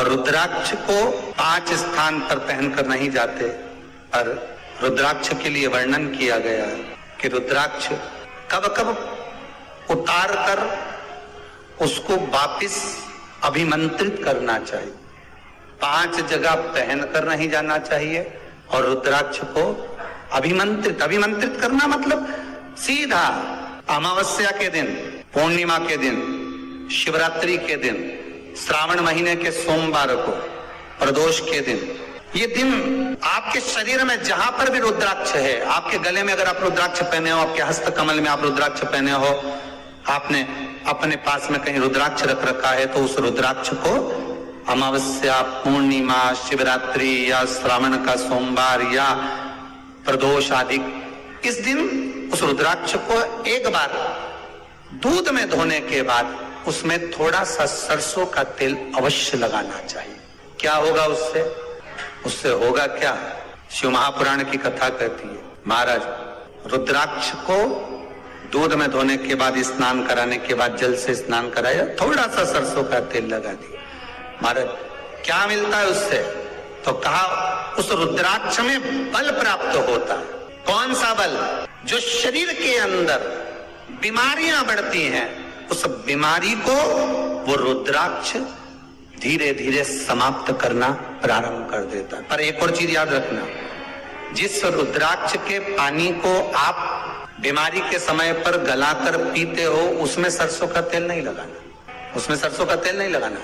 और रुद्राक्ष को 5 स्थान पर पहनकर नहीं जाते, पर रुद्राक्ष के लिए वर्णन किया गया है कि रुद्राक्ष कब कब उतार कर उसको वापिस अभिमंत्रित करना चाहिए। 5 जगह पहनकर नहीं जाना चाहिए और रुद्राक्ष को अभिमंत्रित करना मतलब सीधा अमावस्या के दिन, पूर्णिमा के दिन, शिवरात्रि के दिन, श्रावण महीने के सोमवार को, प्रदोष के दिन, ये दिन आपके शरीर में जहां पर भी रुद्राक्ष है, आपके गले में अगर आप रुद्राक्ष पहने हो, आपके हस्त कमल में आप रुद्राक्ष पहने हो, आपने अपने पास में कहीं रुद्राक्ष रख रखा है, तो उस रुद्राक्ष को अमावस्या, पूर्णिमा, शिवरात्रि या श्रावण का सोमवार या प्रदोष आदि, इस दिन उस रुद्राक्ष को एक बार दूध में धोने के बाद उसमें थोड़ा सा सरसों का तेल अवश्य लगाना चाहिए। क्या होगा उससे? उससे होगा क्या? शिव महापुराण की कथा कहती है, महाराज रुद्राक्ष को दूध में धोने के बाद, स्नान कराने के बाद जल से स्नान कराया, थोड़ा सा सरसों का तेल लगा दिया। महाराज क्या मिलता है उससे? तो कहा उस रुद्राक्ष में बल प्राप्त होता है। कौन सा बल? जो शरीर के अंदर बीमारियां बढ़ती हैं, उस बीमारी को वो रुद्राक्ष धीरे धीरे समाप्त करना प्रारंभ कर देता है। पर एक और चीज याद रखना, जिस रुद्राक्ष के पानी को आप बीमारी के समय पर गलाकर पीते हो, उसमें सरसों का तेल नहीं लगाना, उसमें सरसों का तेल नहीं लगाना।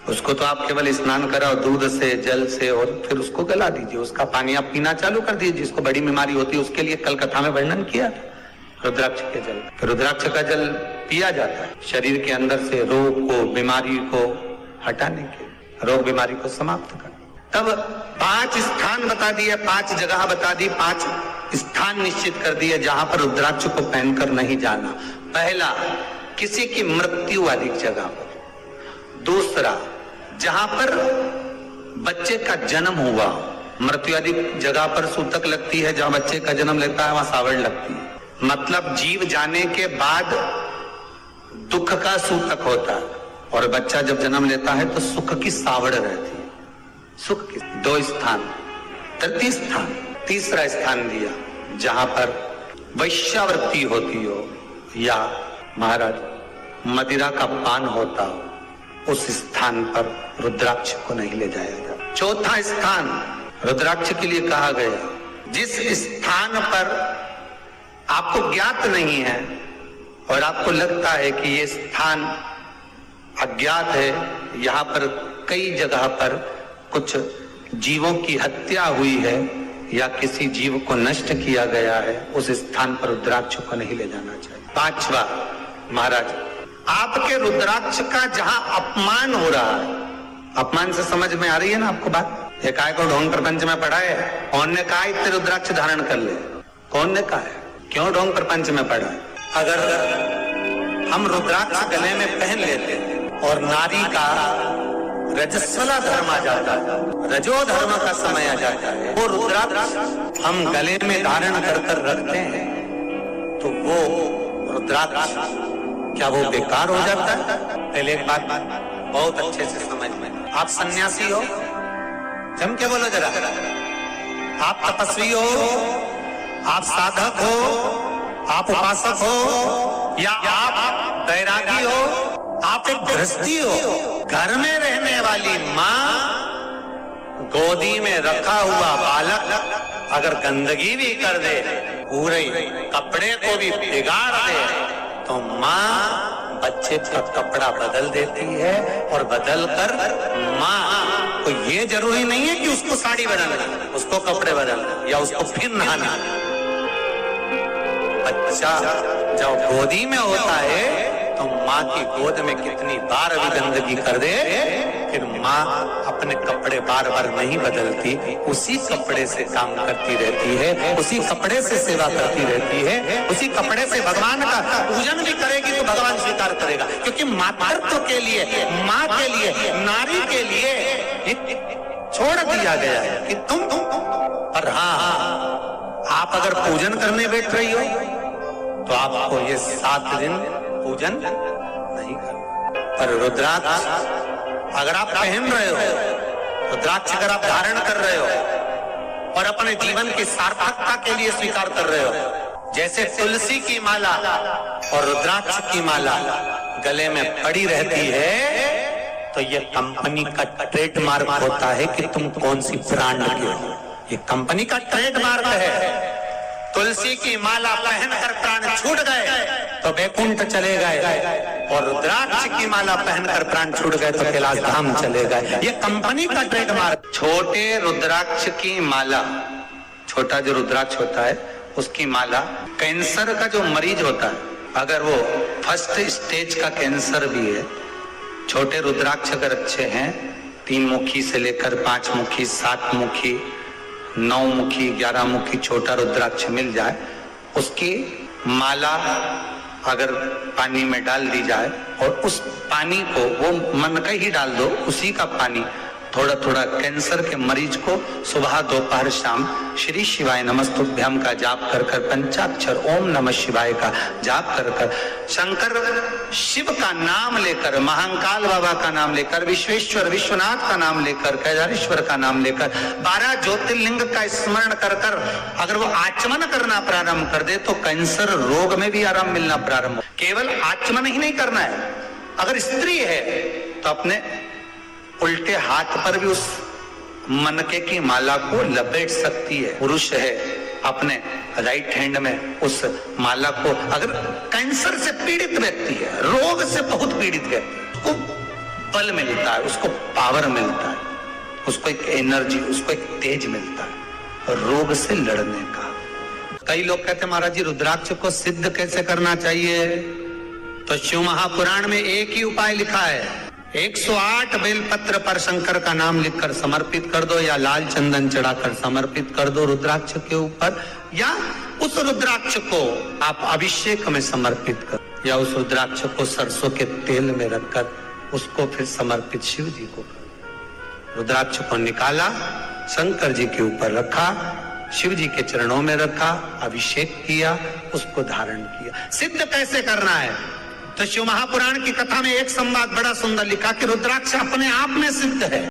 उसको तो आप केवल स्नान कराओ दूध से, जल से, और फिर उसको गला दीजिए, उसका पानी आप पीना चालू कर दीजिए। जिसको बड़ी बीमारी होती है उसके लिए कल कथा में वर्णन किया रुद्राक्ष के जल। फिर रुद्राक्ष का जल पिया जाता है शरीर के अंदर से रोग को, बीमारी को हटाने के, रोग बीमारी को समाप्त कर। तब 5 स्थान बता दिए, 5 जगह बता दी, 5 स्थान निश्चित कर दिए जहां पर रुद्राक्ष को पहनकर नहीं जाना। पहला, किसी की मृत्यु वाली जगह पर। दूसरा, जहां पर बच्चे का जन्म हुआ, मृत्यु आदि जगह पर सूतक लगती है, जहां बच्चे का जन्म लगता है वहां सावड़ लगती है। मतलब जीव जाने के बाद दुख का सूतक होता है, और बच्चा जब जन्म लेता है तो सुख की सावड़ रहती है। सुख की 2 स्थान। तृतीय स्थान, तीसरा स्थान दिया जहां पर वैश्यावृत्ति होती हो या महाराज मदिरा का पान होता हो, उस स्थान पर रुद्राक्ष को नहीं ले जाया जाता। चौथा स्थान रुद्राक्ष के लिए कहा गया, जिस स्थान पर आपको ज्ञात नहीं है और आपको लगता है कि ये स्थान अज्ञात है, यहाँ पर कई जगह पर कुछ जीवों की हत्या हुई है या किसी जीव को नष्ट किया गया है, उस स्थान पर रुद्राक्ष को नहीं ले जाना चाहिए। 5वां, महाराज आपके रुद्राक्ष का जहां अपमान हो रहा है, अपमान से समझ में आ रही है ना आपको बात? एक आय को ढोंग प्रपंच में पढ़ा है, कौन ने कहा इतने रुद्राक्ष धारण कर ले? कौन ने कहा है? क्यों ढोंग प्रपंच में पढ़ा है? अगर हम रुद्राक्ष गले में पहन लेते और नारी का रजस्वला धर्म आ जाता है, रजो धर्म का समय आ जाता है, वो रुद्राक्ष हम गले में धारण कर कर रखते हैं, तो वो रुद्राक्ष क्या वो बेकार हो जाता है? पहले एक बात बहुत अच्छे से समझ में, आप सन्यासी हो, जम के बोलो जरा, आप तपस्वी हो, आप साधक हो, आप उपासक हो, या आप बैरागी हो, आप एक गृहस्थी हो, घर में रहने वाली माँ गोदी में रखा हुआ बालक अगर गंदगी भी कर दे, पूरे कपड़े को भी बिगाड़ दे, तो माँ बच्चे का कपड़ा बदल देती है, और बदल कर माँ को ये जरूरी नहीं है कि उसको साड़ी बदलना, उसको कपड़े बदलना या उसको फिर नहाना। बच्चा जब गोदी में होता है तो माँ की गोद में कितनी बार भी गंदगी कर दे, फिर माँ अपने कपड़े बार बार नहीं बदलती, उसी कपड़े से काम करती रहती है, उसी कपड़े से सेवा करती रहती है, उसी कपड़े से भगवान का पूजन भी करेगी तो भगवान स्वीकार करेगा। क्योंकि मातृत्व के लिए, माँ के लिए, नारी के लिए छोड़ दिया गया है कि तुम पर हाँ, आप अगर पूजन करने बैठ रही हो तो आपको ये 7 दिन पूजन नहीं करना। पर रुद्राक्ष अगर आप पहन रहे हो, रुद्राक्ष अगर आप धारण कर रहे हो और अपने जीवन की सार्थकता के लिए स्वीकार कर रहे हो, जैसे तुलसी की माला और रुद्राक्ष की माला गले में पड़ी रहती है, तो ये कंपनी का ट्रेडमार्क होता है कि तुम कौन सी ब्रांड के हो। ये कंपनी का ट्रेडमार्क है। तुलसी की माला पहनकर प्राण छूट गए तो वैकुंठ चले गए, और रुद्राक्ष की माला पहनकर प्राण छूट गए तो कैलाश धाम चले गए। ये कंपनी का ट्रेडमार्क। छोटे रुद्राक्ष की माला, छोटा जो रुद्राक्ष होता है उसकी माला, कैंसर का जो मरीज होता है, अगर वो फर्स्ट स्टेज का कैंसर भी है, छोटे रुद्राक्ष अगर अच्छे हैं, 3 मुखी से लेकर 5 मुखी, 7 मुखी, 9 मुखी, 11 मुखी छोटा रुद्राक्ष मिल जाए, उसकी माला अगर पानी में डाल दी जाए और उस पानी को वो मन का ही डाल दो, उसी का पानी थोड़ा थोड़ा कैंसर के मरीज को सुबह दोपहर शाम श्री शिवाय नमस्तुभ्यम का जाप कर कर, पंचाक्षर ओम नमः शिवाय का जाप कर कर, शंकर शिव का नाम लेकर, महाकाल बाबा का नाम लेकर, विश्वेश्वर विश्वनाथ का नाम लेकर, केदारेश्वर का नाम लेकर, 12 ज्योतिर्लिंग का स्मरण कर कर अगर वो आचमन करना प्रारंभ कर दे तो कैंसर रोग में भी आराम मिलना प्रारंभ हो। केवल आचमन ही नहीं करना है, अगर स्त्री है तो अपने उल्टे हाथ पर भी उस मनके की माला को लपेट सकती है। पुरुष है अपने राइट हैंड में उस माला को, अगर कैंसर से पीड़ित व्यक्ति है, रोग से बहुत पीड़ित व्यक्ति, उसको बल मिलता है, उसको पावर मिलता है, उसको एक एनर्जी, उसको एक तेज मिलता है रोग से लड़ने का। कई लोग कहते हैं महाराज जी रुद्राक्ष को सिद्ध कैसे करना चाहिए, तो शिव महापुराण में एक ही उपाय लिखा है, 108 बेलपत्र पर शंकर का नाम लिखकर समर्पित कर दो, या लाल चंदन चढ़ाकर समर्पित कर दो रुद्राक्ष के ऊपर, या उस रुद्राक्ष को आप अभिषेक में समर्पित कर, या उस रुद्राक्ष को सरसों के तेल में रखकर उसको फिर समर्पित शिव जी को कर। रुद्राक्ष को निकाला, शंकर जी के ऊपर रखा, शिव जी के चरणों में रखा, अभिषेक किया, उसको धारण किया। सिद्ध कैसे करना है, तो शिव महापुराण की कथा में एक संवाद बड़ा सुंदर लिखा कि रुद्राक्ष अपने आप में सिद्ध है।